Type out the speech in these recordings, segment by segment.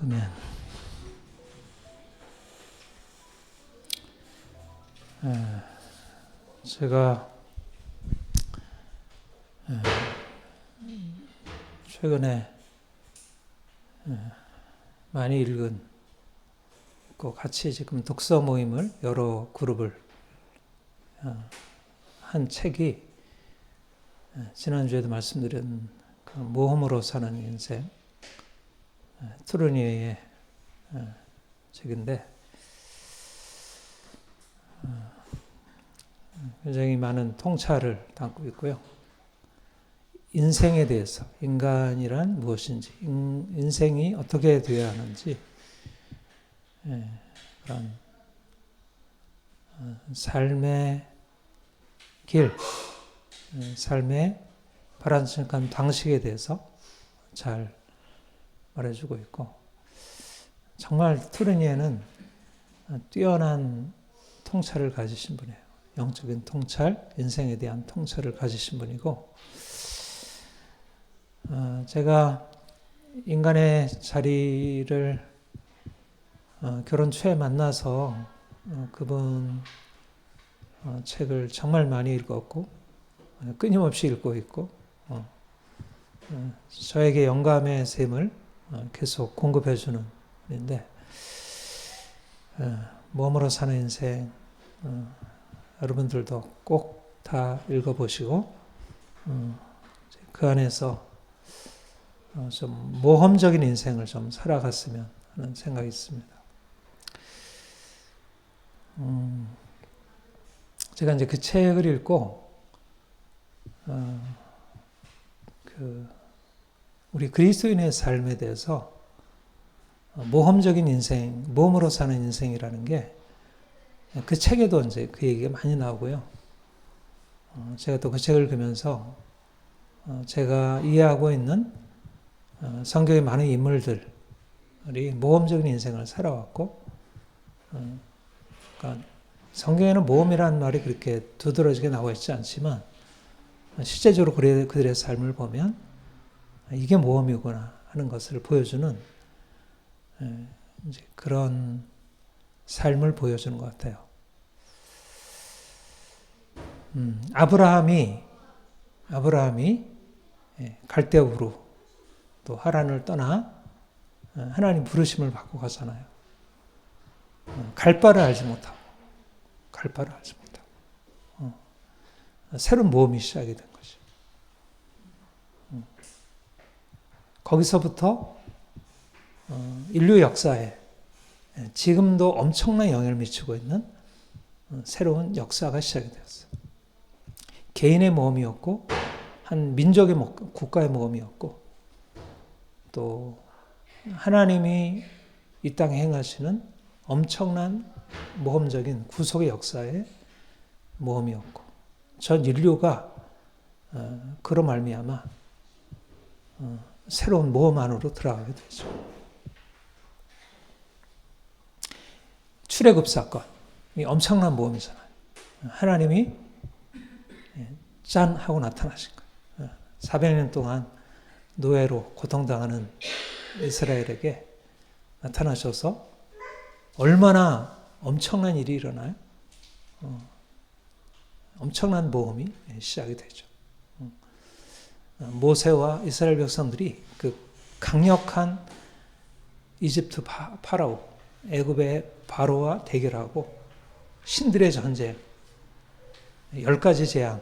아멘. 제가 최근에 많이 읽은 같이 지금 독서 모임을 여러 그룹을 한 책이 지난주에도 말씀드린 그 모험으로 사는 인생 트루니에의 책인데 굉장히 많은 통찰을 담고 있고요. 인생에 대해서 인간이란 무엇인지 인생이 어떻게 되어야 하는지 그런 삶의 길, 삶의 바람직한 방식에 대해서 잘 말해주고 있고 정말 트루니에는 뛰어난 통찰을 가지신 분이에요. 영적인 통찰, 인생에 대한 통찰을 가지신 분이고 제가 인간의 자리를 결혼 초에 만나서 그분 책을 정말 많이 읽었고 끊임없이 읽고 있고 저에게 영감의 샘을 계속 공급해주는 분인데 몸으로 사는 인생 여러분들도 꼭 다 읽어보시고 그 안에서 좀 모험적인 인생을 좀 살아갔으면 하는 생각이 있습니다. 제가 이제 그 책을 읽고 우리 그리스도인의 삶에 대해서 모험적인 인생, 모험으로 사는 인생이라는 게 그 책에도 이제 그 얘기가 많이 나오고요. 제가 또 그 책을 읽으면서 제가 이해하고 있는 성경의 많은 인물들이 모험적인 인생을 살아왔고, 그러니까 성경에는 모험이라는 말이 그렇게 두드러지게 나와 있지 않지만 실제적으로 그들의 삶을 보면 이게 모험이구나 하는 것을 보여주는 이제 그런 삶을 보여주는 것 같아요. 아브라함이 갈대우로 또 하란을 떠나 하나님 부르심을 받고 가잖아요. 갈 바를 알지 못하고 새로운 모험이 시작이 된 거죠. 거기서부터 인류 역사에 지금도 엄청난 영향을 미치고 있는 새로운 역사가 시작이 되었어요. 개인의 모험이었고 한 민족의 국가의 모험이었고 또 하나님이 이 땅에 행하시는 엄청난 모험적인 구속의 역사의 모험이었고 전 인류가 그로 말미암아 새로운 모험 안으로 들어가게 되죠. 출애굽 사건, 이 엄청난 모험이잖아요. 하나님이 짠 하고 나타나신 거예요. 400년 동안 노예로 고통당하는 이스라엘에게 나타나셔서 얼마나 엄청난 일이 일어나요? 엄청난 모험이 시작이 되죠. 모세와 이스라엘 백성들이 그 강력한 이집트 파라오, 애굽의 바로와 대결하고 신들의 전쟁, 10가지 재앙,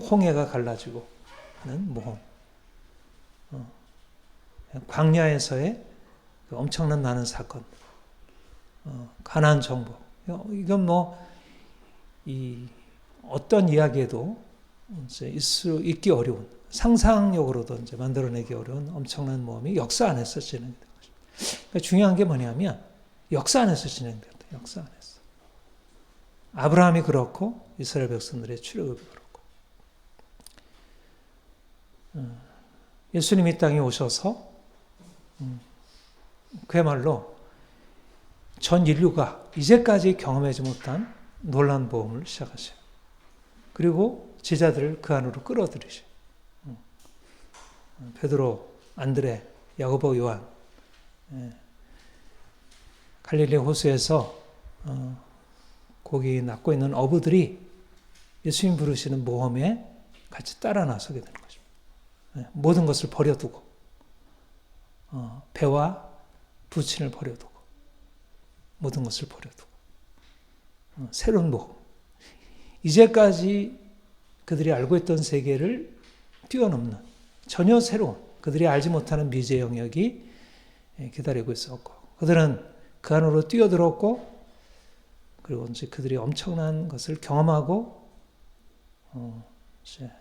홍해가 갈라지고 하는 모험, 광야에서의 그 엄청난 많은 사건, 가나안 정복. 이건 어떤 이야기에도 이제 있기 어려운, 상상력으로도 이제 만들어내기 어려운 엄청난 모험이 역사 안에서 진행된 거죠. 그러니까 중요한 게 뭐냐면 역사 안에서 진행된다. 역사 안에서. 아브라함이 그렇고 이스라엘 백성들의 출애굽이 그렇고 예수님이 이 땅에 오셔서 그야말로 전 인류가 이제까지 경험하지 못한 놀라운 모험을 시작하셔요. 그리고 제자들을 그 안으로 끌어들이셔요. 베드로, 안드레, 야고보, 요한 갈릴리 호수에서 거기 낚고 있는 어부들이 예수님 부르시는 모험에 같이 따라 나서게 되는 것입니다. 모든 것을 버려두고 배와 부친을 버려두고 모든 것을 버려두고 새로운 모험. 이제까지 그들이 알고 있던 세계를 뛰어넘는 전혀 새로운 그들이 알지 못하는 미지의 영역이 기다리고 있었고 그들은 그 안으로 뛰어들었고 그리고 이제 그들이 엄청난 것을 경험하고 이제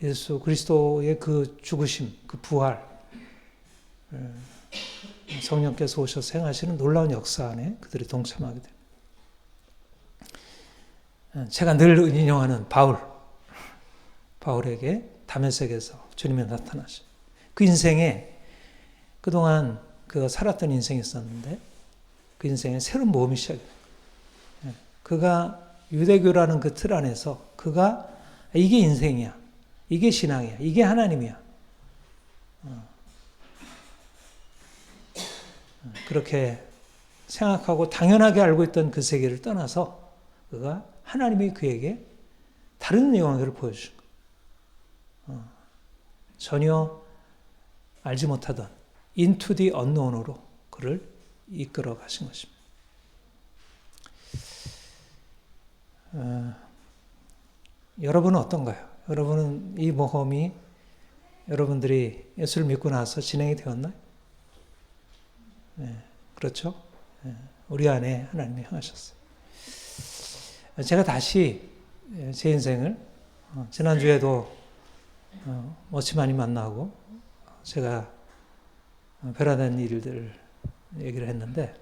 예수 그리스도의 그 죽으심, 그 부활, 성령께서 오셔서 행하시는 놀라운 역사 안에 그들이 동참하게 됩니다. 제가 늘 인용하는 바울에게 다메섹에서 주님이 나타나신 그 인생에 그동안 그 살았던 인생이 있었는데 그 인생에 새로운 모험이 시작돼요. 그가 유대교라는 그 틀 안에서 그가 이게 인생이야, 이게 신앙이야, 이게 하나님이야. 그렇게 생각하고 당연하게 알고 있던 그 세계를 떠나서 그가 하나님이 그에게 다른 영역을 보여주신 거예요. 전혀 알지 못하던 into the unknown으로 그를 이끌어 가신 것입니다. 여러분은 어떤가요? 여러분은 이 모험이 여러분들이 예수를 믿고 나서 진행이 되었나요? 네, 그렇죠? 네, 우리 안에 하나님이 행하셨어요. 제가 다시 제 인생을 지난주에도 머치만이 만나고 제가 별하는 일들 얘기를 했는데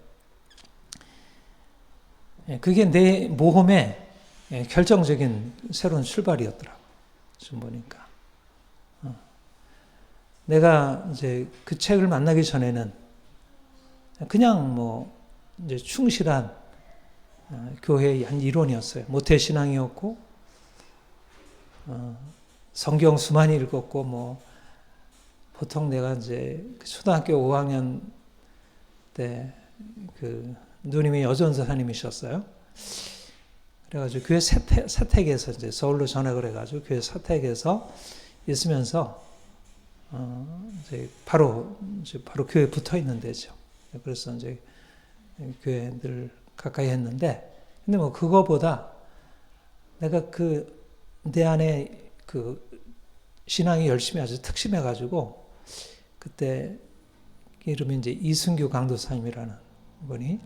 그게 내 모험의 결정적인 새로운 출발이었더라고요. 지금 보니까. 내가 이제 그 책을 만나기 전에는 그냥 뭐 이제 충실한 교회의 한 일원이었어요. 모태신앙이었고, 성경 수많이 읽었고, 뭐, 보통 내가 이제 초등학교 5학년 때 그 누님이 여전사님이셨어요. 그래가지고 교회 사택에서 이제 서울로 전학을 해가지고 교회 사택에서 있으면서 이제 바로 교회에 붙어 있는 데죠. 그래서 이제 교회 늘 가까이 했는데, 근데 뭐 그거보다 내가 내 안에 그 신앙이 열심히 아주 특심해가지고 그때 이름이 이제 이승규 강도사님이라는 분이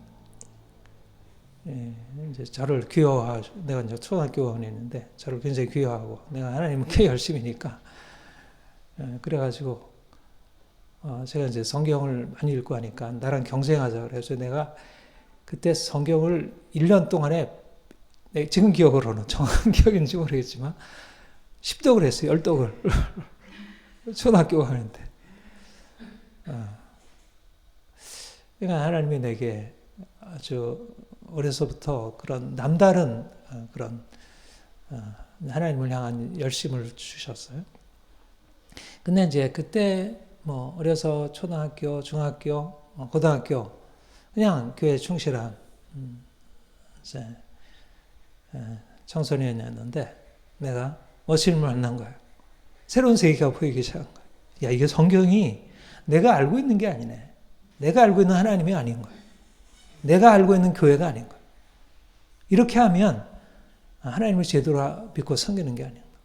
이제 저를 귀여워하고, 내가 이제 초등학교 원했는데 저를 굉장히 귀여워하고 내가 하나님은 꽤 열심히니까 그래가지고 제가 이제 성경을 많이 읽고 하니까 나랑 경쟁하자 그래서 내가 그때 성경을 1년 동안에 지금 기억으로는 정확한 기억인지 모르겠지만 10독을 했어요. 10독을. 초등학교 가는데. 그러니까 하나님이 내게 아주 어려서부터 그런 남다른 그런 하나님을 향한 열심을 주셨어요. 근데 이제 그때 뭐 어려서 초등학교, 중학교, 고등학교 그냥 교회 충실한 이제 청소년이었는데 내가 머신을 만난 거예요. 새로운 세계가 보이기 시작한 거예요. 야, 이게 성경이 내가 알고 있는 게 아니네. 내가 알고 있는 하나님이 아닌 거예요. 내가 알고 있는 교회가 아닌 거예요. 이렇게 하면 하나님을 제대로 믿고 섬기는 게 아닌 거예요.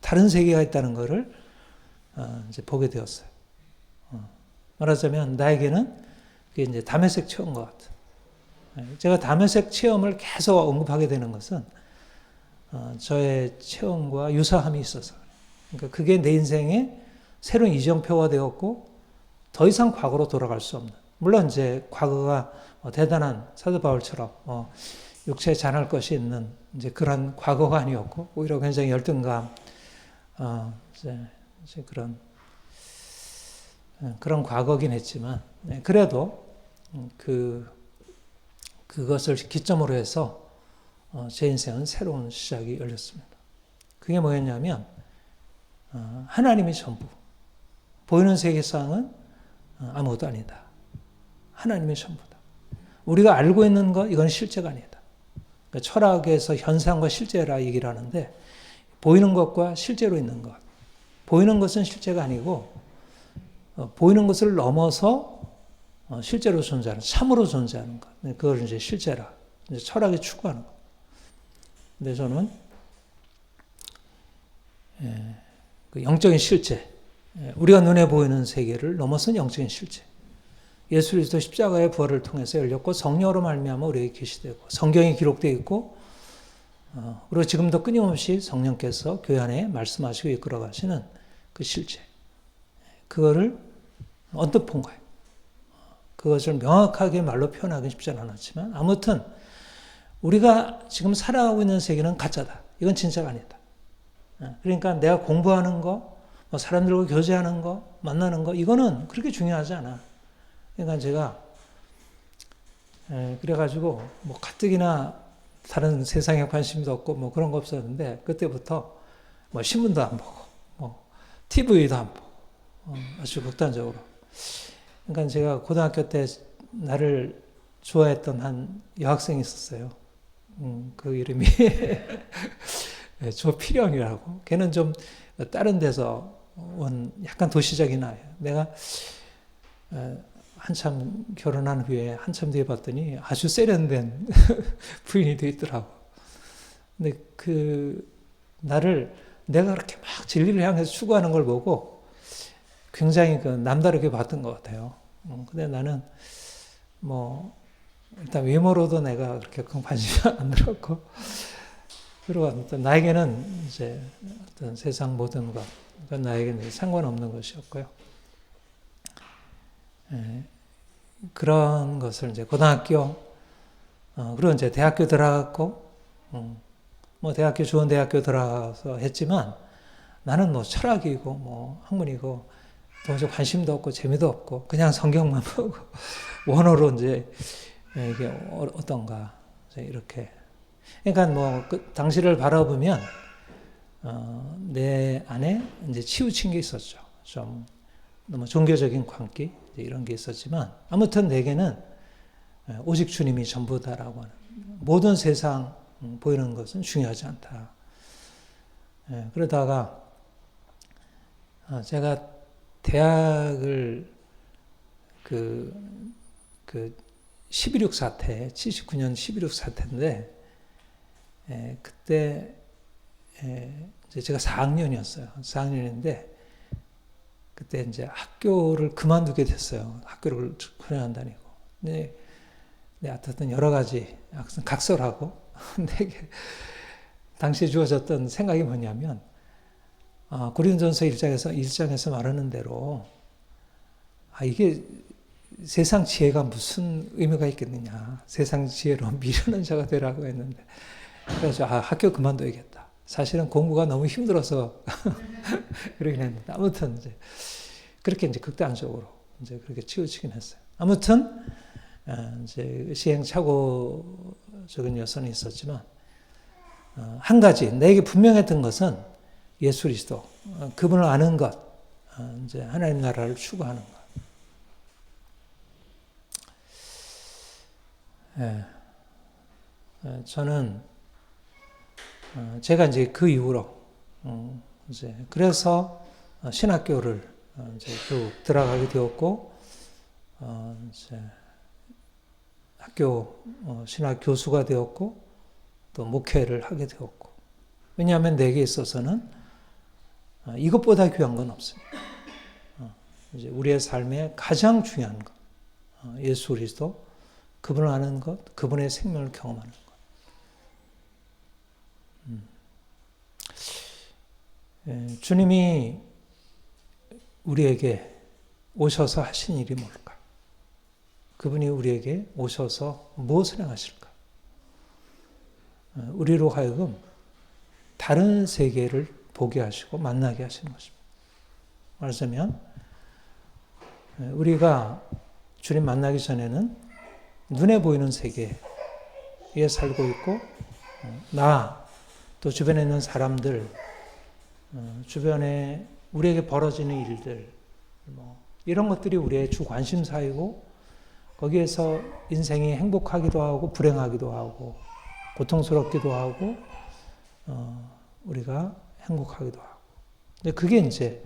다른 세계가 있다는 것을 이제 보게 되었어요. 말하자면 나에게는 그게 이제 다메섹 체험인 것 같아요. 제가 다메섹 체험을 계속 언급하게 되는 것은 저의 체험과 유사함이 있어서 그러니까 그게 내 인생의 새로운 이정표가 되었고 더 이상 과거로 돌아갈 수 없는, 물론 이제 과거가 대단한 사도 바울처럼 육체에 잔할 것이 있는 이제 그런 과거가 아니었고 오히려 굉장히 열등감 이제 그런 과거긴 했지만 그래도 그것을 기점으로 해서 제 인생은 새로운 시작이 열렸습니다. 그게 뭐였냐면 하나님이 전부, 보이는 세계상은 아무것도 아니다. 하나님이 전부다. 우리가 알고 있는 것, 이건 실제가 아니다. 그러니까 철학에서 현상과 실제라 얘기를 하는데, 보이는 것과 실제로 있는 것. 보이는 것은 실제가 아니고, 보이는 것을 넘어서 실제로 존재하는, 참으로 존재하는 것. 그걸 이제 실제라. 이제 철학이 추구하는 것. 근데 저는, 그 영적인 실제, 우리가 눈에 보이는 세계를 넘어선 영적인 실제. 예수 그리스도 십자가의 부활을 통해서 열렸고 성령으로 말미암아 우리에게 계시되고 성경이 기록되어 있고 그리고 지금도 끊임없이 성령께서 교회 안에 말씀하시고 이끌어 가시는 그 실제. 그거를 언뜻 본 거예요. 그것을 명확하게 말로 표현하기 쉽지 않았지만 아무튼 우리가 지금 살아가고 있는 세계는 가짜다. 이건 진짜가 아니다. 그러니까 내가 공부하는 거, 뭐 사람들과 교제하는 거, 만나는 거 이거는 그렇게 중요하지 않아. 그러니까 제가 그래가지고 뭐 가뜩이나 다른 세상에 관심도 없고 뭐 그런 거 없었는데 그때부터 뭐 신문도 안 보고 뭐 TV도 안 보고 아주 극단적으로. 그러니까 제가 고등학교 때 나를 좋아했던 한 여학생이 있었어요. 그 이름이 조필영이라고. 걔는 좀 다른 데서 온 약간 도시적인 아이예요. 내가 한참 결혼한 후에 한참 뒤에 봤더니 아주 세련된 부인이 돼 있더라고. 근데 그 나를 내가 그렇게 막 진리를 향해서 추구하는 걸 보고 굉장히 그 남다르게 봤던 것 같아요. 근데 나는 뭐 일단 외모로도 내가 그렇게 큰 관심이 안 들었고 그리고 어떤 나에게는 이제 어떤 세상 모든 것 그건 나에게는 상관없는 것이었고요. 그런 것을 이제 고등학교, 그리고 이제 대학교 들어갔고, 뭐 대학교 좋은 대학교 들어가서 했지만 나는 뭐 철학이고 뭐 학문이고 도무지 관심도 없고 재미도 없고 그냥 성경만 보고 원어로 이제 이게 어떤가 이렇게. 그러니까 뭐 그 당시를 바라보면 내 안에 이제 치우친 게 있었죠. 좀 너무 종교적인 광기 이런 게 있었지만 아무튼 내게는 오직 주님이 전부다라고 하는 모든 세상 보이는 것은 중요하지 않다. 그러다가 제가 대학을 그 11.6 사태, 79년 11.6 사태인데 그때 이제 제가 4학년이었어요. 4학년인데 그때 이제 학교를 그만두게 됐어요. 학교를 그냥 다니고. 근데 하여튼 여러 가지 각설하고 내게 당시에 주어졌던 생각이 뭐냐면 고린도전서 1장에서 말하는 대로 이게 세상 지혜가 무슨 의미가 있겠느냐. 세상 지혜로 미루는 자가 되라고 했는데 그래서 학교 그만둬야겠다. 사실은 공부가 너무 힘들어서 그러긴 했는데 아무튼 이제 그렇게 이제 극단적으로 이제 그렇게 치우치긴 했어요. 아무튼 이제 시행착오적인 여건이 있었지만 한 가지 내게 분명했던 것은 예수 그리스도 그분을 아는 것, 이제 하나님 나라를 추구하는 것. 저는 제가 이제 그 이후로 이제 그래서 신학교를 이제 쭉 들어가게 되었고 이제 학교 신학 교수가 되었고 또 목회를 하게 되었고 왜냐하면 내게 있어서는 이것보다 귀한 건 없습니다. 이제 우리의 삶에 가장 중요한 것 예수 그리스도 그분을 아는 것, 그분의 생명을 경험하는 것. 주님이 우리에게 오셔서 하신 일이 뭘까? 그분이 우리에게 오셔서 무엇을 행하실까? 우리로 하여금 다른 세계를 보게 하시고 만나게 하시는 것입니다. 말하자면 우리가 주님 만나기 전에는 눈에 보이는 세계에 살고 있고 또 주변에 있는 사람들 주변에 우리에게 벌어지는 일들 이런 것들이 우리의 주 관심사이고 거기에서 인생이 행복하기도 하고 불행하기도 하고 고통스럽기도 하고 우리가 행복하기도 하고. 근데 그게 이제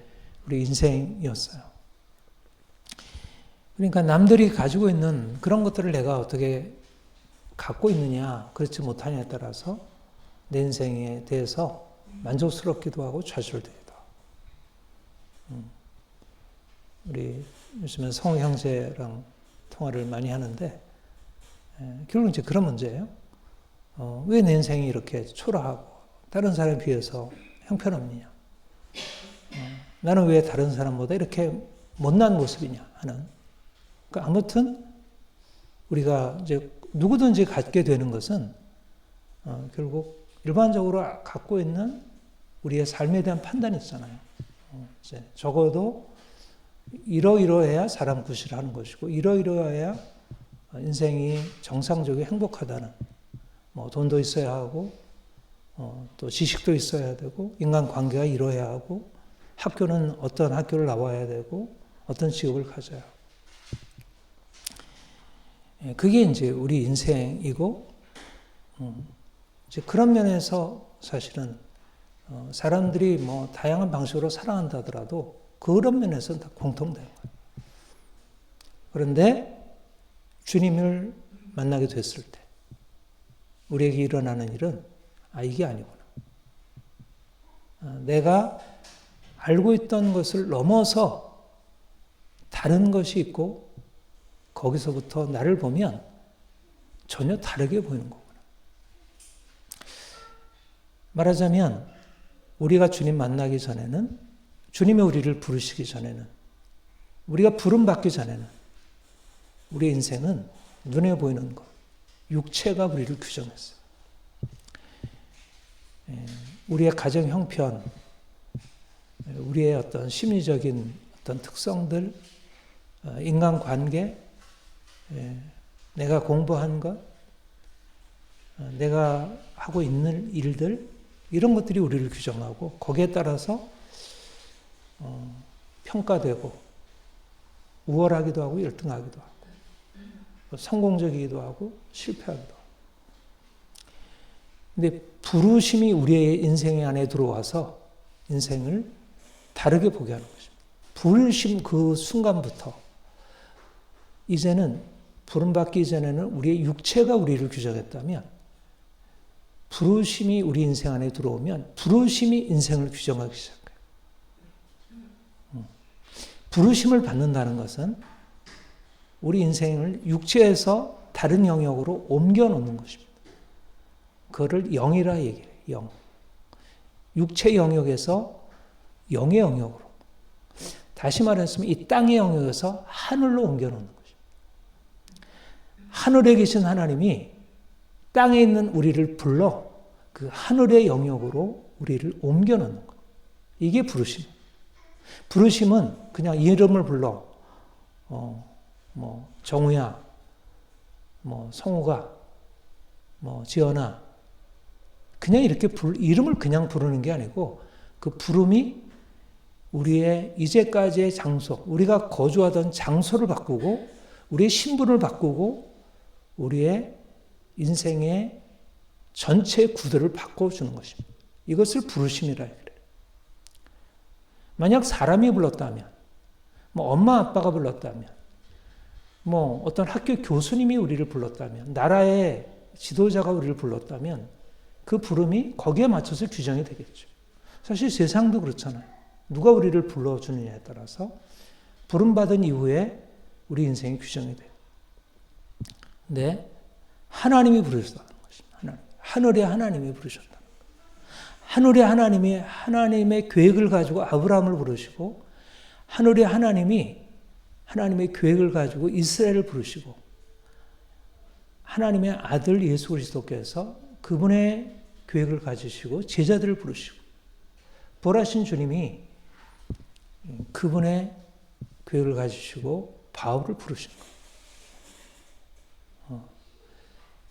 우리 인생이었어요. 그러니까 남들이 가지고 있는 그런 것들을 내가 어떻게 갖고 있느냐, 그렇지 못하냐에 따라서 내 인생에 대해서 만족스럽기도 하고 좌절되기도 하고. 우리 요즘에 성우 형제랑 통화를 많이 하는데 결국 이제 그런 문제예요. 왜 내 인생이 이렇게 초라하고 다른 사람에 비해서 형편없느냐? 나는 왜 다른 사람보다 이렇게 못난 모습이냐 하는. 그러니까 아무튼 우리가 이제 누구든지 갖게 되는 것은 결국 일반적으로 갖고 있는 우리의 삶에 대한 판단이 있잖아요. 이제 적어도 이러이러해야 사람 구실을 하는 것이고 이러이러해야 인생이 정상적이고 행복하다는, 뭐 돈도 있어야 하고 또 지식도 있어야 되고 인간관계가 이루어야 하고 학교는 어떤 학교를 나와야 되고 어떤 직업을 가져야 하고. 그게 이제 우리 인생이고 이제 그런 면에서 사실은 사람들이 뭐 다양한 방식으로 살아간다 하더라도 그런 면에서는 다 공통되는 거예요. 그런데 주님을 만나게 됐을 때 우리에게 일어나는 일은 이게 아니구나. 내가 알고 있던 것을 넘어서 다른 것이 있고 거기서부터 나를 보면 전혀 다르게 보이는 거구나. 말하자면 우리가 주님 만나기 전에는, 주님이 우리를 부르시기 전에는, 우리가 부름받기 전에는 우리의 인생은 눈에 보이는 것, 육체가 우리를 규정했어요. 우리의 가정 형편, 우리의 어떤 심리적인 어떤 특성들, 인간관계, 내가 공부한 것, 내가 하고 있는 일들, 이런 것들이 우리를 규정하고 거기에 따라서 평가되고 우월하기도 하고 열등하기도 하고 성공적이기도 하고 실패하기도 하고. 근데 부르심이 우리의 인생 안에 들어와서 인생을 다르게 보게 하는 것입니다. 부르심 그 순간부터 이제는 부름받기 전에는 우리의 육체가 우리를 규정했다면 부르심이 우리 인생 안에 들어오면 부르심이 인생을 규정하기 시작해요. 부르심을 받는다는 것은 우리 인생을 육체에서 다른 영역으로 옮겨 놓는 것입니다. 그거를 영이라 얘기해요. 영. 육체 영역에서 영의 영역으로. 다시 말했으면 이 땅의 영역에서 하늘로 옮겨 놓는 것입니다. 하늘에 계신 하나님이 땅에 있는 우리를 불러 그 하늘의 영역으로 우리를 옮겨 놓는 거예요. 이게 부르심. 부르심은 그냥 이름을 불러, 뭐 정우야, 뭐 성우가, 뭐 지연아, 그냥 이렇게 이름을 그냥 부르는 게 아니고 그 부름이 우리의 이제까지의 장소, 우리가 거주하던 장소를 바꾸고 우리의 신분을 바꾸고 우리의 인생의 전체 구도를 바꿔주는 것입니다. 이것을 부르심이라 그래요. 만약 사람이 불렀다면, 뭐 엄마 아빠가 불렀다면, 뭐 어떤 학교 교수님이 우리를 불렀다면, 나라의 지도자가 우리를 불렀다면 그 부름이 거기에 맞춰서 규정이 되겠죠. 사실 세상도 그렇잖아요. 누가 우리를 불러주느냐에 따라서 부름받은 이후에 우리 인생이 규정이 돼요. 근데 하나님이 부르셨다는 것입니다. 하늘의 하나님이 부르셨다는 거예요. 하늘의 하나님이 하나님의 계획을 가지고 아브라함을 부르시고 하늘의 하나님이 하나님의 계획을 가지고 이스라엘을 부르시고 하나님의 아들 예수 그리스도께서 그분의 계획을 가지시고 제자들을 부르시고 부활하신 주님이 그분의 계획을 가지시고 바울을 부르신 거예요.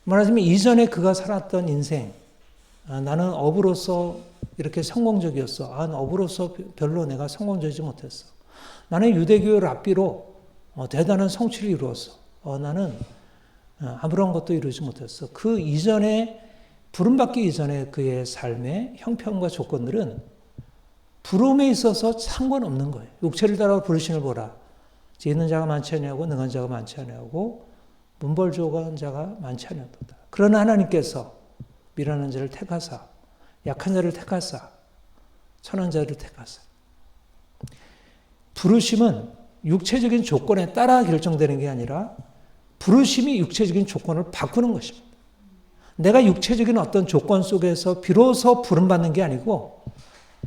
말하자면 이전에 그가 살았던 인생, 나는 어부로서 이렇게 성공적이었어. 어부로서 별로 내가 성공적이지 못했어. 나는 유대교의 랍비로 대단한 성취를 이루었어. 나는 아무런 것도 이루지 못했어. 그 이전에 부름받기 이전에 그의 삶의 형편과 조건들은 부름에 있어서 상관없는 거예요. 육체를 따라 부르심을 보라. 있는 자가 많지 아니하고 능한 자가 많지 아니하고 문벌주어한 자가 많지 아니하도다. 그러나 하나님께서 미련한 자를 택하사 약한 자를 택하사 천한 자를 택하사. 부르심은 육체적인 조건에 따라 결정되는 게 아니라 부르심이 육체적인 조건을 바꾸는 것입니다. 내가 육체적인 어떤 조건 속에서 비로소 부름받는 게 아니고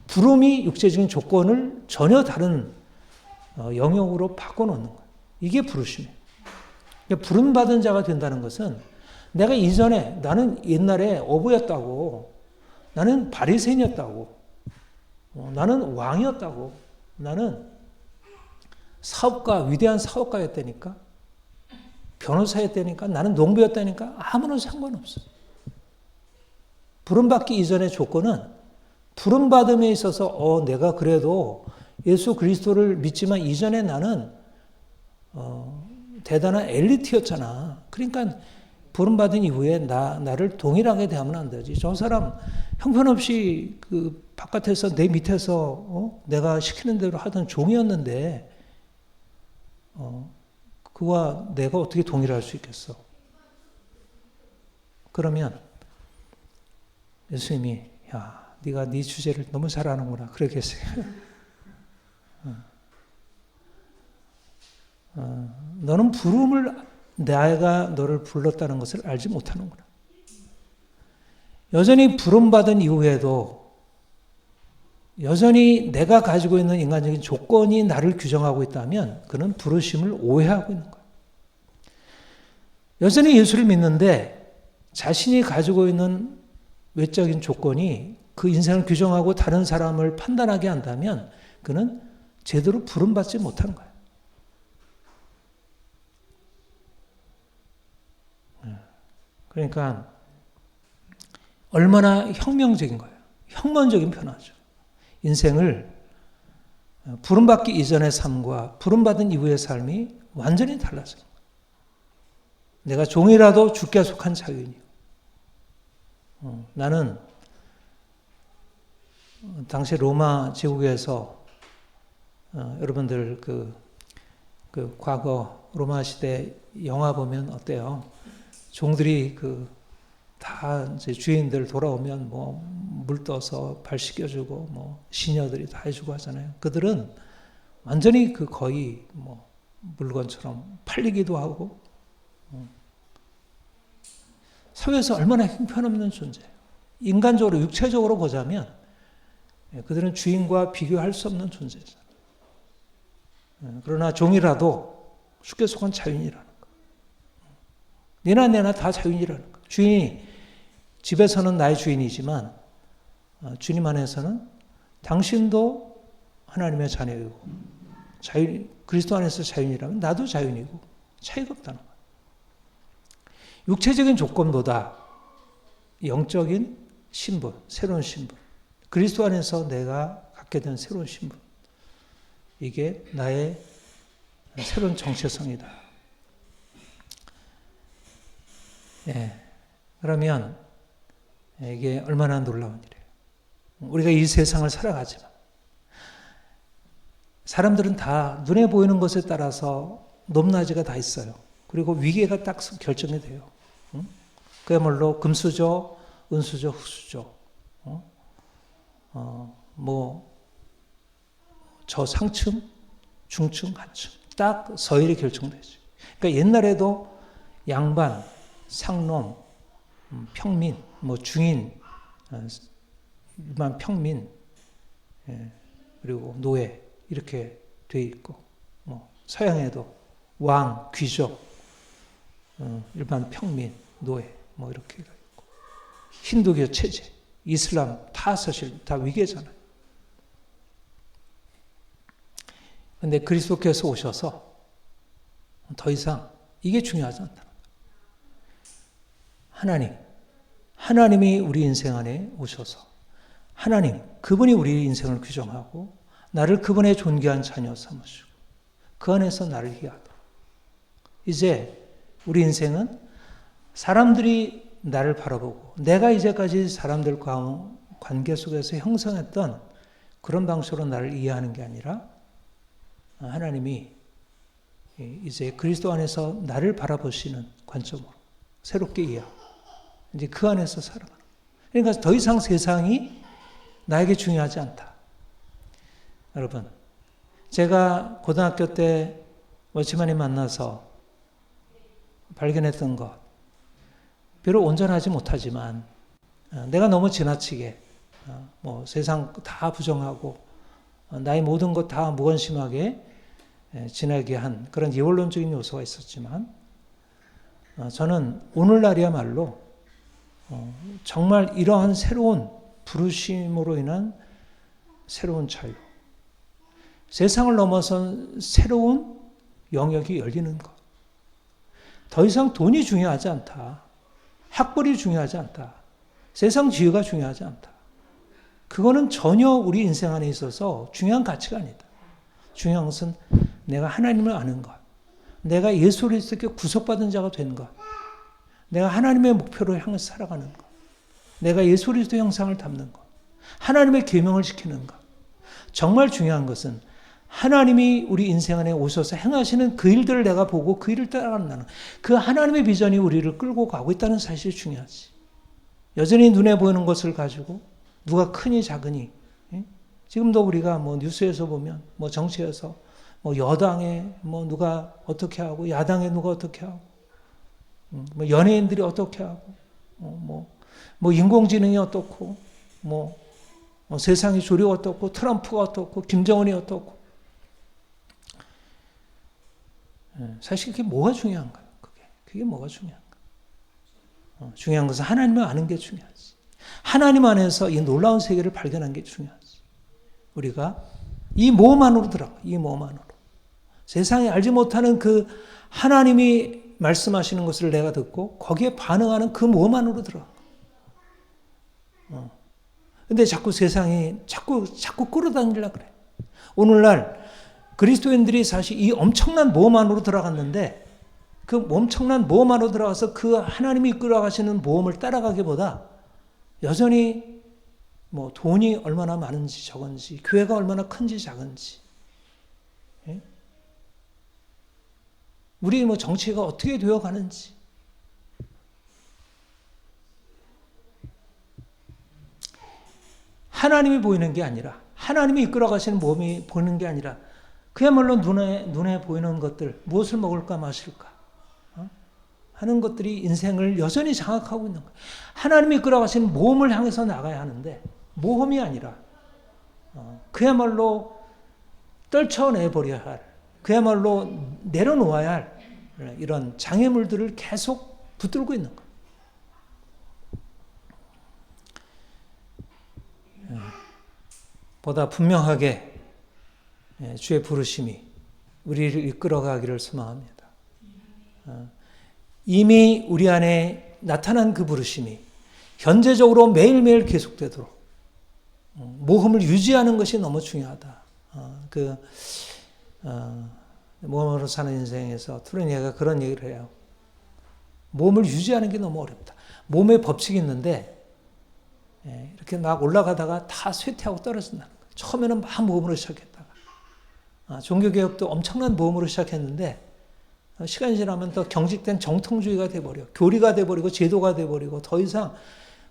부름이 육체적인 조건을 전혀 다른 영역으로 바꿔놓는 거예요. 이게 부르심이에요. 부름받은 자가 된다는 것은 내가 이전에 나는 옛날에 어부였다고, 나는 바리새인이었다고, 나는 왕이었다고, 나는 사업가, 위대한 사업가였다니까, 변호사였다니까, 나는 농부였다니까 아무런 상관없어요. 부름받기 이전의 조건은 부름받음에 있어서 내가 그래도 예수 그리스도를 믿지만 이전에 나는 대단한 엘리트였잖아. 그러니까 부름받은 이후에 나를 동일하게 대하면 안 되지. 저 사람 형편없이 그 바깥에서 내 밑에서 내가 시키는 대로 하던 종이었는데 그와 내가 어떻게 동일할 수 있겠어? 그러면 예수님이 야, 네가 네 주제를 너무 잘 아는구나. 그러겠어요. 너는 부름을 내가 너를 불렀다는 것을 알지 못하는구나. 여전히 부름받은 이후에도 여전히 내가 가지고 있는 인간적인 조건이 나를 규정하고 있다면 그는 부르심을 오해하고 있는 거야. 여전히 예수를 믿는데 자신이 가지고 있는 외적인 조건이 그 인생을 규정하고 다른 사람을 판단하게 한다면 그는 제대로 부름받지 못하는 거야. 그러니까 얼마나 혁명적인 거예요. 혁명적인 변화죠. 인생을 부름받기 이전의 삶과 부름받은 이후의 삶이 완전히 달라져요. 내가 종이라도 주께 속한 자유인이요. 나는 당시 로마 제국에서 여러분들 그 과거 로마 시대 영화 보면 어때요? 종들이 다 이제 주인들 돌아오면 뭐 물 떠서 발 씻겨주고 뭐 시녀들이 다 해주고 하잖아요. 그들은 완전히 거의 뭐 물건처럼 팔리기도 하고 사회에서 얼마나 형편없는 존재예요. 인간적으로 육체적으로 보자면 그들은 주인과 비교할 수 없는 존재죠. 그러나 종이라도 쉽게 속한 자유인이라는 거. 내나 다 자유인이라는 거. 주인이 집에서는 나의 주인이지만 주님 안에서는 당신도 하나님의 자녀이고 그리스도 안에서 자유인이라면 나도 자유인이고 차이가 없다는 거예요. 육체적인 조건보다 영적인 신분, 새로운 신분, 그리스도 안에서 내가 갖게 된 새로운 신분, 이게 나의 새로운 정체성이다. 그러면 이게 얼마나 놀라운 일이에요. 우리가 이 세상을 살아가지만 사람들은 다 눈에 보이는 것에 따라서 높낮이가 다 있어요. 그리고 위계가 딱 결정이 돼요. 그야말로 금수저, 은수저, 흑수저, 저상층, 중층, 하층 딱 서열이 결정되죠. 그러니까 옛날에도 양반, 상놈, 평민, 중인, 일반 평민, 그리고 노예 이렇게 돼 있고, 서양에도 왕, 귀족, 일반 평민, 노예 이렇게 있고, 힌두교 체제, 이슬람 다 사실 다 위계잖아요. 그런데 그리스도께서 오셔서 더 이상 이게 중요하지 않다. 하나님이 우리 인생 안에 오셔서 그분이 우리 인생을 규정하고 나를 그분의 존귀한 자녀 삼으시고 그 안에서 나를 희하다. 이제 우리 인생은 사람들이 나를 바라보고 내가 이제까지 사람들과 관계 속에서 형성했던 그런 방식으로 나를 이해하는 게 아니라 하나님이 이제 그리스도 안에서 나를 바라보시는 관점으로 새롭게 이해하고 이제 그 안에서 살아가는. 그러니까 더 이상 세상이 나에게 중요하지 않다. 여러분, 제가 고등학교 때 워치만이 만나서 발견했던 것, 비록 온전하지 못하지만 내가 너무 지나치게 뭐 세상 다 부정하고 나의 모든 것 다 무관심하게 지나게 한 그런 이원론적인 요소가 있었지만 저는 오늘날이야말로 정말 이러한 새로운 부르심으로 인한 새로운 자유, 세상을 넘어선 새로운 영역이 열리는 것. 더 이상 돈이 중요하지 않다. 학벌이 중요하지 않다. 세상 지혜가 중요하지 않다. 그거는 전혀 우리 인생 안에 있어서 중요한 가치가 아니다. 중요한 것은 내가 하나님을 아는 것, 내가 예수 그리스도께 구속받은 자가 된 것, 내가 하나님의 목표로 향해서 살아가는 것, 내가 예수 그리스도 형상을 담는 것, 하나님의 계명을 지키는 것. 정말 중요한 것은 하나님이 우리 인생 안에 오셔서 행하시는 그 일들을 내가 보고 그 일을 따라간다는 그 하나님의 비전이 우리를 끌고 가고 있다는 사실이 중요하지. 여전히 눈에 보이는 것을 가지고 누가 크니 작으니, 지금도 우리가 뭐 뉴스에서 보면 뭐 정치에서 뭐 여당에 뭐 누가 어떻게 하고 야당에 누가 어떻게 하고 뭐 연예인들이 어떻게 하고 뭐 인공지능이 어떻고 뭐 세상의 조류가 어떻고 트럼프가 어떻고 김정은이 어떻고. 사실 그게 뭐가 중요한가요? 그게 뭐가 중요한가? 중요한 것은 하나님을 아는 게 중요하지. 하나님 안에서 이 놀라운 세계를 발견한 게 중요하지. 우리가 이 몸 안으로 들어가. 이 몸 안으로. 세상에 알지 못하는 그 하나님이 말씀하시는 것을 내가 듣고 거기에 반응하는 그 몸 안으로 들어가. 근데 자꾸 세상이 자꾸 끌어당기려고 그래. 오늘날 그리스도인들이 사실 이 엄청난 모험 안으로 들어갔는데 그 엄청난 모험 안으로 들어가서 그 하나님이 이끌어가시는 모험을 따라가기보다 여전히 뭐 돈이 얼마나 많은지 적은지, 교회가 얼마나 큰지 작은지, 우리 뭐 정치가 어떻게 되어 가는지, 하나님이 보이는 게 아니라, 하나님이 이끌어가시는 몸이 보이는 게 아니라, 그야말로 눈에 보이는 것들, 무엇을 먹을까 마실까 하는 것들이 인생을 여전히 장악하고 있는 거예요. 하나님이 이끌어가시는 모험을 향해서 나가야 하는데 모험이 아니라 그야말로 떨쳐내버려야 할, 그야말로 내려놓아야 할 이런 장애물들을 계속 붙들고 있는 거예요. 보다 분명하게 주의 부르심이 우리를 이끌어가기를 소망합니다. 이미 우리 안에 나타난 그 부르심이 현재적으로 매일매일 계속되도록 모험을 유지하는 것이 너무 중요하다. 모험으로 사는 인생에서 투르니에가 그런 얘기를 해요. 몸을 유지하는 게 너무 어렵다. 몸에 법칙이 있는데 이렇게 막 올라가다가 다 쇠퇴하고 떨어진다는 거예요. 처음에는 막 모험으로 시작했다가 종교개혁도 엄청난 모험으로 시작했는데 시간이 지나면 또 경직된 정통주의가 돼버려. 교리가 돼버리고 제도가 돼버리고 더 이상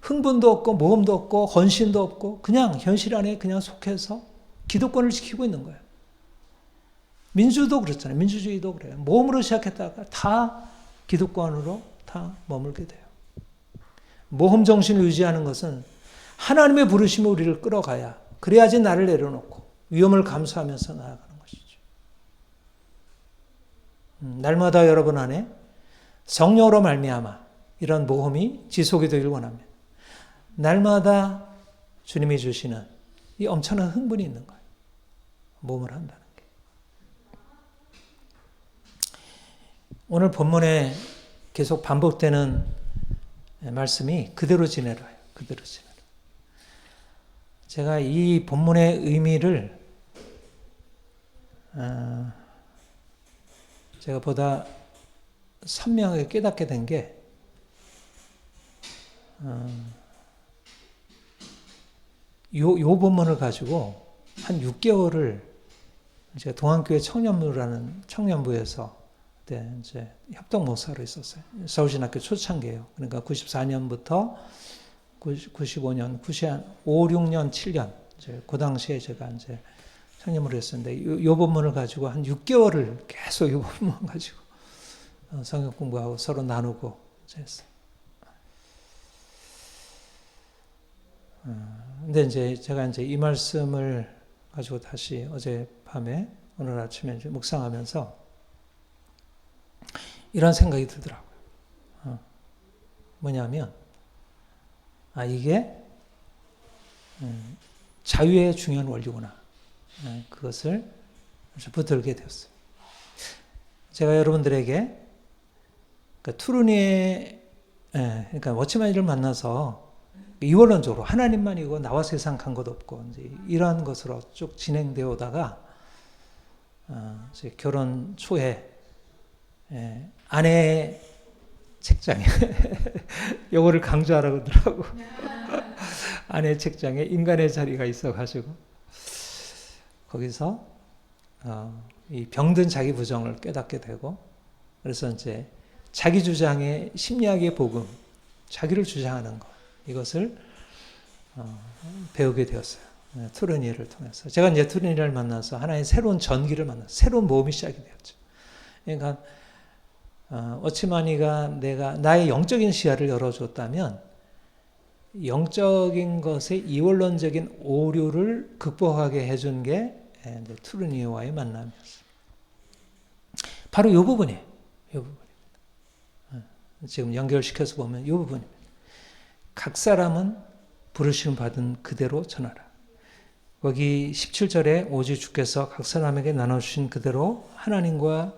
흥분도 없고 모험도 없고 헌신도 없고 그냥 현실 안에 그냥 속해서 기득권을 지키고 있는 거예요. 민주도 그렇잖아요. 민주주의도 그래요. 모험으로 시작했다가 다 기득권으로 다 머물게 돼요. 모험 정신을 유지하는 것은 하나님의 부르심이 우리를 끌어가야, 그래야지 나를 내려놓고 위험을 감수하면서 나아가는 것이죠. 날마다 여러분 안에 성령으로 말미암아 이런 모험이 지속이 되길 원합니다. 날마다 주님이 주시는 이 엄청난 흥분이 있는 거예요. 모험을 한다는 게. 오늘 본문에 계속 반복되는 말씀이 그대로 지내라요. 그대로 지내라. 제가 이 본문의 의미를 제가 보다 선명하게 깨닫게 된 게, 요 본문을 가지고 한 6개월을 제가 동안교회 청년부라는 청년부에서 그때 이제 협동 목사로 있었어요. 서울신학교 초창기예요. 그러니까 94년부터 95년, 5, 6년, 7년 이제 그 당시에 제가 이제 청년부를 했었는데 요 본문을 가지고 한 6개월을 계속 요 본문 가지고 성경 공부하고 서로 나누고 했어요. 근데 이제 제가 이제 이 말씀을 가지고 다시 어젯밤에 오늘 아침에 이제 묵상하면서 이런 생각이 들더라고요. 뭐냐면, 이게 자유의 중요한 원리구나. 그것을 붙들게 되었어요. 제가 여러분들에게 투르니에, 그러니까 워치맨을 만나서 이원론적으로 하나님만이고 나와 세상 간 것 없고 이제 이러한 것으로 쭉 진행되어 오다가 이제 결혼 초에 아내 책장에 요거를 강조하라고 하더라고. 아내 책장에 인간의 자리가 있어가지고 거기서 이 병든 자기 부정을 깨닫게 되고, 그래서 이제 자기 주장의 심리학의 복음, 자기를 주장하는 것, 이것을 배우게 되었어요. 투르니를 통해서. 제가 이제 투르니를 만나서 하나의 새로운 전기를 만나서 새로운 모험이 시작이 되었죠. 그러니까 워치마니가 나의 영적인 시야를 열어줬다면 영적인 것의 이원론적인 오류를 극복하게 해준 게 투르니와의 만남이었어요. 바로 이 부분이에요. 이 부분. 지금 연결시켜서 보면 이 부분입니다. 각 사람은 부르심 받은 그대로 전하라. 거기 17절에 오직 주께서 각 사람에게 나눠주신 그대로 하나님과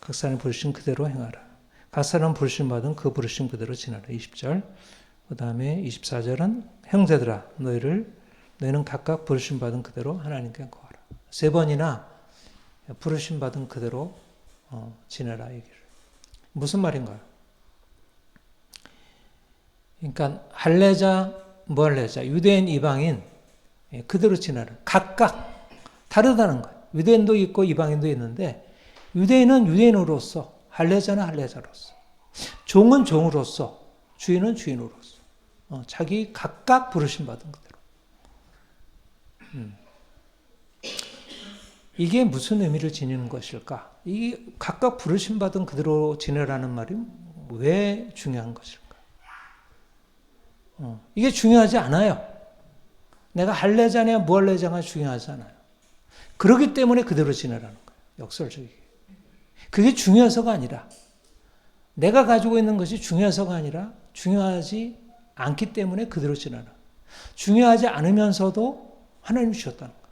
각 사람 부르심 그대로 행하라. 각 사람 부르심 받은 그 부르심 그대로 지나라. 20절. 그 다음에 24절은 형제들아 너희는 각각 부르심 받은 그대로 하나님께 구하라. 3번이나 부르심 받은 그대로 지내라 얘기를. 무슨 말인가요? 그러니까 할례자, 무할례자, 유대인, 이방인 그대로 지내라. 각각 다르다는 거예요. 유대인도 있고 이방인도 있는데 유대인은 유대인으로서, 할례자는 할례자로서, 종은 종으로서, 주인은 주인으로서 자기 각각 부르심 받은 그대로. 이게 무슨 의미를 지니는 것일까? 이 각각 부르심 받은 그대로 지내라는 말이 왜 중요한 것일까? 이게 중요하지 않아요. 내가 할례자냐 무할례자가 중요하지 않아요. 그렇기 때문에 그대로 지내라는 거예요. 역설적이게. 그게 중요해서가 아니라, 내가 가지고 있는 것이 중요해서가 아니라 중요하지 않기 때문에 그대로 지내라. 중요하지 않으면서도 하나님이 주셨다는 거예요.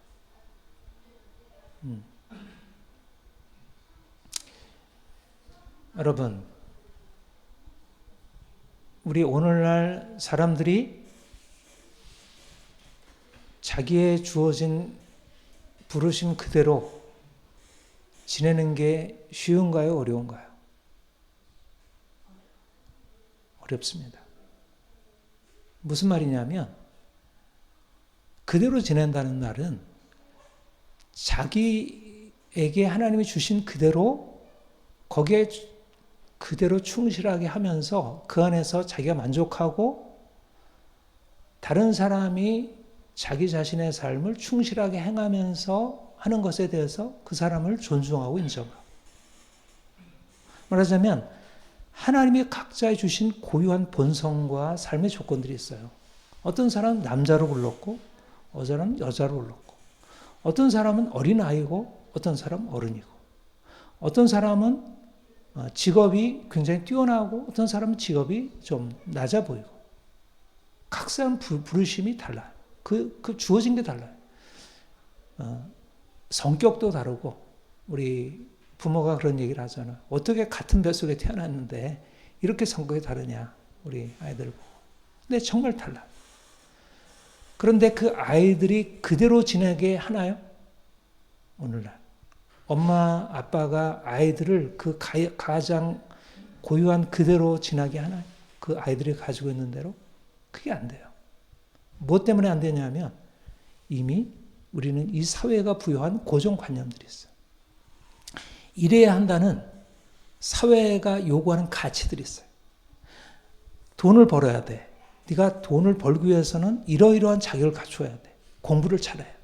여러분, 우리 오늘날 사람들이 자기의 주어진 부르심 그대로 지내는 게 쉬운가요? 어려운가요? 어렵습니다. 무슨 말이냐면, 그대로 지낸다는 말은 자기에게 하나님이 주신 그대로 거기에 그대로 충실하게 하면서 그 안에서 자기가 만족하고 다른 사람이 자기 자신의 삶을 충실하게 행하면서 하는 것에 대해서 그 사람을 존중하고 인정하고. 말하자면 하나님이 각자에 주신 고유한 본성과 삶의 조건들이 있어요. 어떤 사람은 남자로 불렀고 어떤 사람은 여자로 불렀고, 어떤 사람은 어린아이고 어떤 사람은 어른이고, 어떤 사람은 직업이 굉장히 뛰어나고 어떤 사람은 직업이 좀 낮아 보이고, 각 사람 부르심이 달라요. 그 주어진 게 달라요. 성격도 다르고, 우리 부모가 그런 얘기를 하잖아. 어떻게 같은 뱃속에 태어났는데 이렇게 성격이 다르냐, 우리 아이들 보고. 근데 정말 달라요. 그런데 그 아이들이 그대로 지내게 하나요? 오늘날. 엄마, 아빠가 아이들을 그 가장 고유한 그대로 지나게 하나요? 그 아이들이 가지고 있는 대로? 그게 안 돼요. 뭐 때문에 안 되냐면 이미 우리는 이 사회가 부여한 고정관념들이 있어요. 이래야 한다는 사회가 요구하는 가치들이 있어요. 돈을 벌어야 돼. 네가 돈을 벌기 위해서는 이러이러한 자격을 갖춰야 돼. 공부를 잘해야 돼.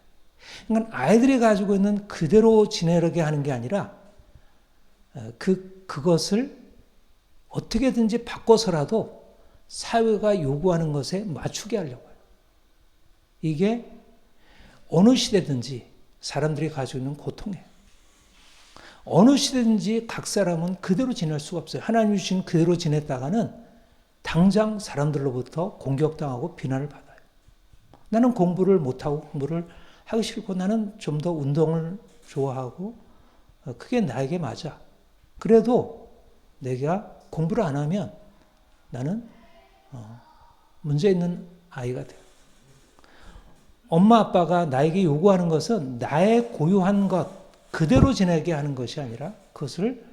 그러니까 아이들이 가지고 있는 그대로 지내게 하는 게 아니라 그것을 어떻게든지 바꿔서라도 사회가 요구하는 것에 맞추게 하려고 해요. 이게 어느 시대든지 사람들이 가지고 있는 고통이에요. 어느 시대든지 각 사람은 그대로 지낼 수가 없어요. 하나님이 주신 그대로 지냈다가는 당장 사람들로부터 공격당하고 비난을 받아요. 나는 공부를 못하고 공부를 하기 싫고 나는 좀 더 운동을 좋아하고 그게 나에게 맞아. 그래도 내가 공부를 안 하면 나는 문제 있는 아이가 돼요. 엄마 아빠가 나에게 요구하는 것은 나의 고유한 것 그대로 지내게 하는 것이 아니라 그것을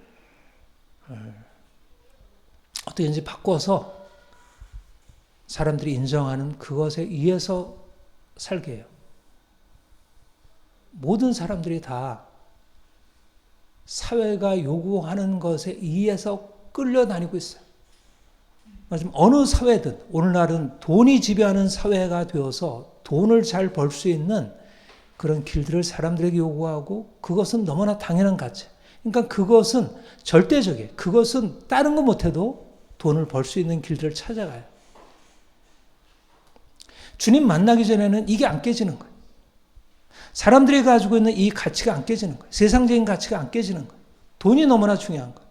어떻게든지 바꿔서 사람들이 인정하는 그것에 의해서 살게 해요. 모든 사람들이 다 사회가 요구하는 것에 의해서 끌려다니고 있어요. 어느 사회든 오늘날은 돈이 지배하는 사회가 되어서 돈을 잘 벌 수 있는 그런 길들을 사람들에게 요구하고 그것은 너무나 당연한 가치. 그러니까 그것은 절대적이에요. 그것은 다른 거 못해도 돈을 벌 수 있는 길들을 찾아가요. 주님 만나기 전에는 이게 안 깨지는 거예요. 사람들이 가지고 있는 이 가치가 안 깨지는 거예요. 세상적인 가치가 안 깨지는 거예요. 돈이 너무나 중요한 거예요.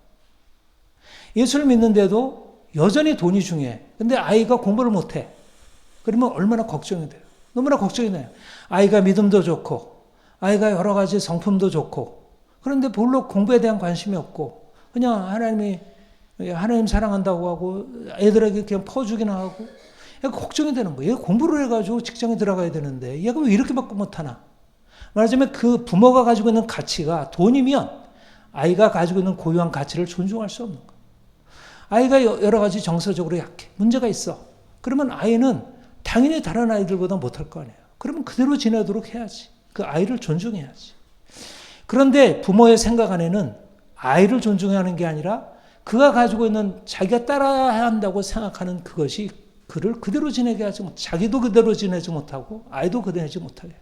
예수를 믿는데도 여전히 돈이 중요해. 근데 아이가 공부를 못해. 그러면 얼마나 걱정이 돼요. 너무나 걱정이 나요. 아이가 믿음도 좋고 아이가 여러 가지 성품도 좋고 그런데 별로 공부에 대한 관심이 없고 그냥 하나님 사랑한다고 하고 애들에게 그냥 퍼주기나 하고 얘가 걱정이 되는 거예요. 얘가 공부를 해가지고 직장에 들어가야 되는데 얘가 왜 이렇게밖에 못하나. 말하자면 그 부모가 가지고 있는 가치가 돈이면 아이가 가지고 있는 고유한 가치를 존중할 수 없는 거예요. 아이가 여러 가지 정서적으로 약해. 문제가 있어. 그러면 아이는 당연히 다른 아이들보다 못할 거 아니에요. 그러면 그대로 지내도록 해야지. 그 아이를 존중해야지. 그런데 부모의 생각 안에는 아이를 존중하는 게 아니라 그가 가지고 있는 자기가 따라야 한다고 생각하는 그것이 그를 그대로 지내게 하지 못, 자기도 그대로 지내지 못하고 아이도 그대로 지내지 못하게.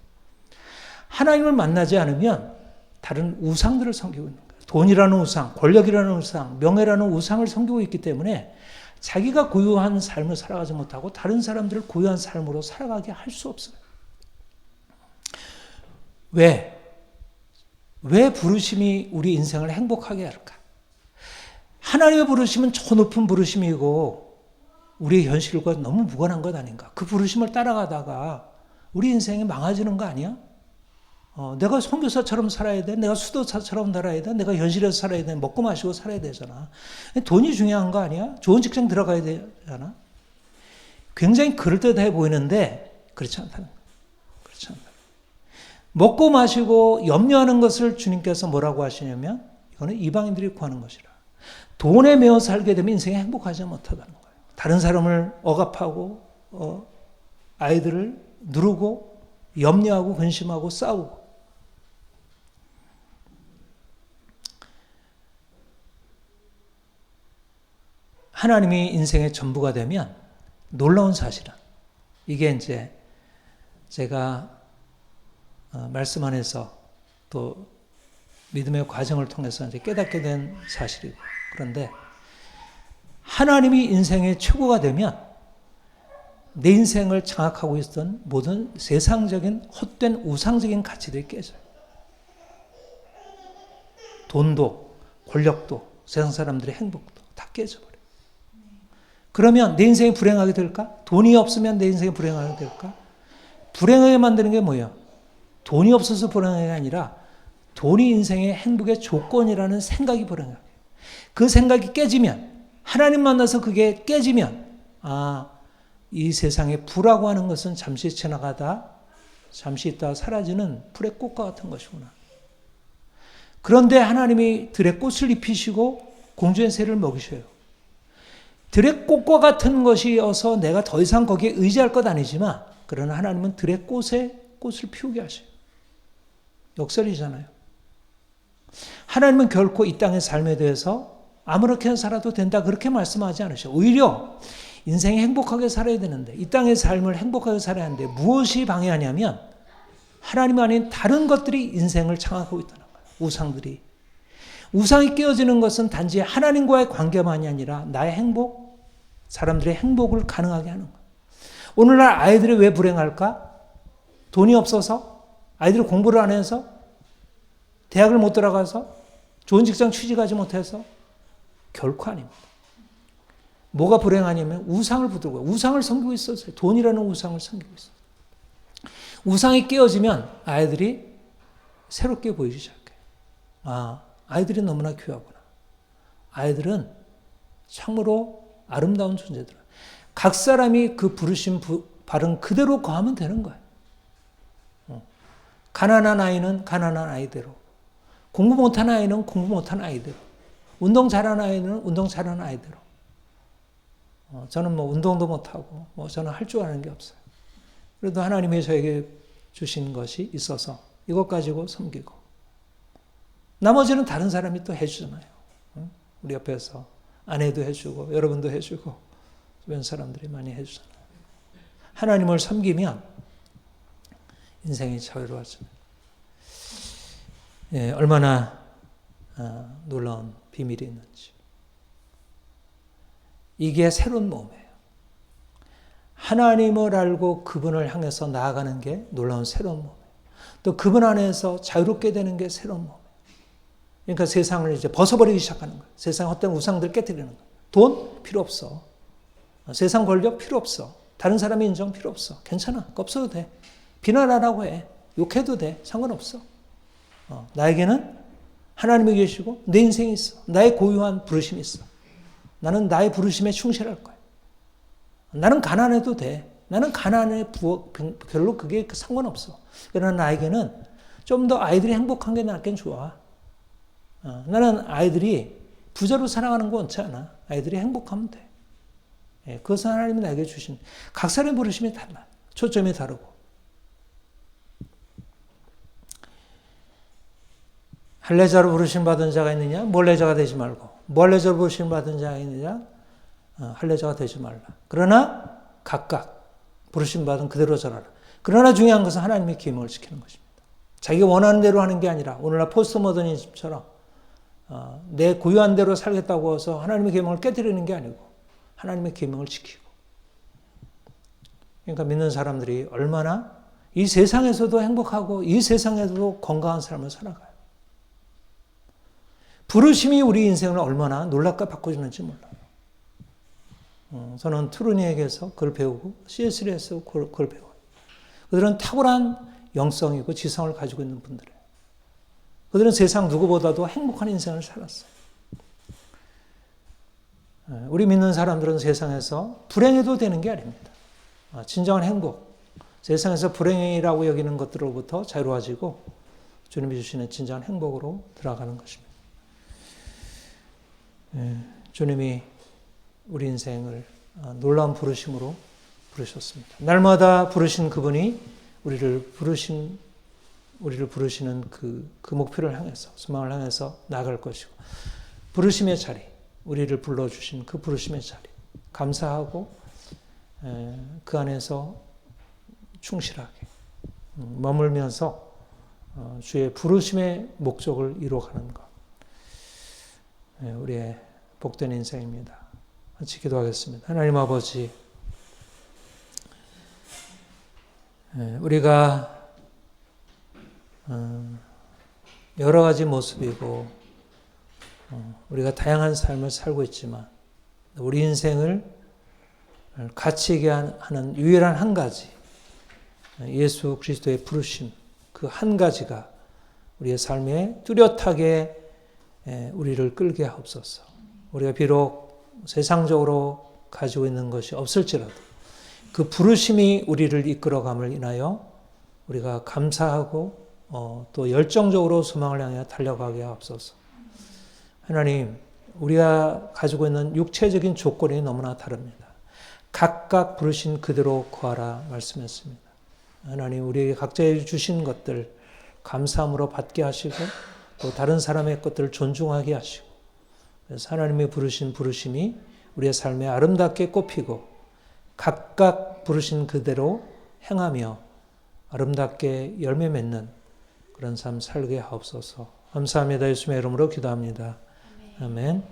하나님을 만나지 않으면 다른 우상들을 섬기고 있는 거예요. 돈이라는 우상, 권력이라는 우상, 명예라는 우상을 섬기고 있기 때문에 자기가 고유한 삶을 살아가지 못하고 다른 사람들을 고유한 삶으로 살아가게 할 수 없어요. 왜 부르심이 우리 인생을 행복하게 할까? 하나님의 부르심은 저 높은 부르심이고 우리의 현실과 너무 무관한 것 아닌가? 그 부르심을 따라가다가 우리 인생이 망가지는 거 아니야? 내가 선교사처럼 살아야 돼. 내가 수도사처럼 살아야 돼. 내가 현실에서 살아야 돼. 먹고 마시고 살아야 되잖아. 돈이 중요한 거 아니야? 좋은 직장 들어가야 되잖아. 굉장히 그럴듯해 보이는데 그렇지 않다는 거예요. 그렇지 않다. 먹고 마시고 염려하는 것을 주님께서 뭐라고 하시냐면 이거는 이방인들이 구하는 것이라. 돈에 매어 살게 되면 인생이 행복하지 못하다는 거예요. 다른 사람을 억압하고 아이들을 누르고 염려하고 근심하고 싸우고. 하나님이 인생의 전부가 되면 놀라운 사실은 이게 이제 제가 말씀 안에서 또 믿음의 과정을 통해서 이제 깨닫게 된 사실이고 그런데 하나님이 인생의 최고가 되면 내 인생을 장악하고 있었던 모든 세상적인 헛된 우상적인 가치들이 깨져요. 돈도 권력도 세상 사람들의 행복도 다 깨져버려요. 그러면 내 인생이 불행하게 될까? 돈이 없으면 내 인생이 불행하게 될까? 불행하게 만드는 게 뭐예요? 돈이 없어서 불행한 게 아니라 돈이 인생의 행복의 조건이라는 생각이 불행하게. 그 생각이 깨지면 하나님 만나서 그게 깨지면 이 세상에 부라고 하는 것은 잠시 지나가다 잠시 있다가 사라지는 불의 꽃과 같은 것이구나. 그런데 하나님이 들의 꽃을 입히시고 공주의 새를 먹이셔요. 들의 꽃과 같은 것이어서 내가 더 이상 거기에 의지할 것 아니지만 그러나 하나님은 들의 꽃에 꽃을 피우게 하셔요. 역설이잖아요. 하나님은 결코 이 땅의 삶에 대해서 아무렇게나 살아도 된다 그렇게 말씀하지 않으셔요. 오히려 인생이 행복하게 살아야 되는데 이 땅의 삶을 행복하게 살아야 하는데 무엇이 방해하냐면 하나님 아닌 다른 것들이 인생을 장악하고 있다는 거예요. 우상들이. 우상이 깨어지는 것은 단지 하나님과의 관계만이 아니라 나의 행복, 사람들의 행복을 가능하게 하는 거예요. 오늘날 아이들이 왜 불행할까? 돈이 없어서? 아이들이 공부를 안 해서? 대학을 못 들어가서? 좋은 직장 취직하지 못해서? 결코 아닙니다. 뭐가 불행하냐면 우상을 붙들고 우상을 섬기고 있었어요. 돈이라는 우상을 섬기고 있어요. 우상이 깨어지면 아이들이 새롭게 보이기 시작해요. 아이들이 너무나 귀하구나. 아이들은 참으로 아름다운 존재들. 각 사람이 그 부르심 바른 그대로 거하면 되는 거예요. 가난한 아이는 가난한 아이대로, 공부 못한 아이는 공부 못한 아이대로, 운동 잘하는 아이는 운동 잘하는 아이대로. 저는 운동도 못하고 저는 할 줄 아는 게 없어요. 그래도 하나님이 저에게 주신 것이 있어서 이것 가지고 섬기고 나머지는 다른 사람이 또 해주잖아요. 우리 옆에서 아내도 해주고 여러분도 해주고 주변 사람들이 많이 해주잖아요. 하나님을 섬기면 인생이 자유로워집니다. 얼마나 놀라운 비밀이 있는지. 이게 새로운 몸이에요. 하나님을 알고 그분을 향해서 나아가는 게 놀라운 새로운 몸이에요. 또 그분 안에서 자유롭게 되는 게 새로운 몸이에요. 그러니까 세상을 이제 벗어버리기 시작하는 거예요. 세상 헛된 우상들 깨뜨리는 거예요. 돈 필요 없어. 세상 권력 필요 없어. 다른 사람의 인정 필요 없어. 괜찮아. 없어도 돼. 비난하라고 해. 욕해도 돼. 상관없어. 나에게는 하나님이 계시고 내 인생이 있어. 나의 고유한 부르심이 있어. 나는 나의 부르심에 충실할 거야. 나는 가난해도 돼. 나는 가난에 별로 그게 상관없어. 그러나 나에게는 좀 더 아이들이 행복한 게 나에겐 좋아. 나는 아이들이 부자로 살아가는 거 원치 않아. 아이들이 행복하면 돼. 그것은 하나님이 나에게 주신 각 사람의 부르심이 달라. 초점이 다르고. 할례자로 부르심 받은 자가 있느냐? 멀례자가 되지 말고. 멀례자로 부르심 받은 자가 있느냐? 할례자가 되지 말라. 그러나 각각 부르심 받은 그대로 절하라. 그러나 중요한 것은 하나님의 계명을 지키는 것입니다. 자기가 원하는 대로 하는 게 아니라 오늘날 포스트 모더니즘처럼 내 고유한 대로 살겠다고 해서 하나님의 계명을 깨뜨리는 게 아니고 하나님의 계명을 지키고. 그러니까 믿는 사람들이 얼마나 이 세상에서도 행복하고 이 세상에서도 건강한 삶을 살아가요. 부르심이 우리 인생을 얼마나 놀랍게 바꿔주는지 몰라요. 저는 트루니에게서 그걸 배우고 C.S. 루이스에서 그걸 배워요. 그들은 탁월한 영성이고 지성을 가지고 있는 분들이에요. 그들은 세상 누구보다도 행복한 인생을 살았어요. 우리 믿는 사람들은 세상에서 불행해도 되는 게 아닙니다. 진정한 행복, 세상에서 불행이라고 여기는 것들로부터 자유로워지고 주님이 주시는 진정한 행복으로 들어가는 것입니다. 주님이 우리 인생을 놀라운 부르심으로 부르셨습니다. 날마다 부르신 그분이 우리를 부르시는 그 목표를 향해서, 소망을 향해서 나아갈 것이고, 부르심의 자리, 우리를 불러주신 그 부르심의 자리, 감사하고 그 안에서 충실하게 머물면서 주의 부르심의 목적을 이루어가는 것. 우리의 복된 인생입니다. 같이 기도하겠습니다. 하나님 아버지, 우리가 여러 가지 모습이고 우리가 다양한 삶을 살고 있지만 우리 인생을 가치 있게 하는 유일한 한 가지, 예수 그리스도의 부르심, 그 한 가지가 우리의 삶에 뚜렷하게 우리를 끌게 하옵소서. 우리가 비록 세상적으로 가지고 있는 것이 없을지라도 그 부르심이 우리를 이끌어감을 인하여 우리가 감사하고 또 열정적으로 소망을 향해 달려가게 하옵소서. 하나님, 우리가 가지고 있는 육체적인 조건이 너무나 다릅니다. 각각 부르신 그대로 구하라 말씀했습니다. 하나님, 우리에게 각자에 주신 것들 감사함으로 받게 하시고 또 다른 사람의 것들을 존중하게 하시고, 그래서 하나님의 부르신 부르심이 우리의 삶에 아름답게 꼽히고 각각 부르신 그대로 행하며 아름답게 열매 맺는 그런 삶 살게 하옵소서. 감사합니다. 예수님의 이름으로 기도합니다. 아멘.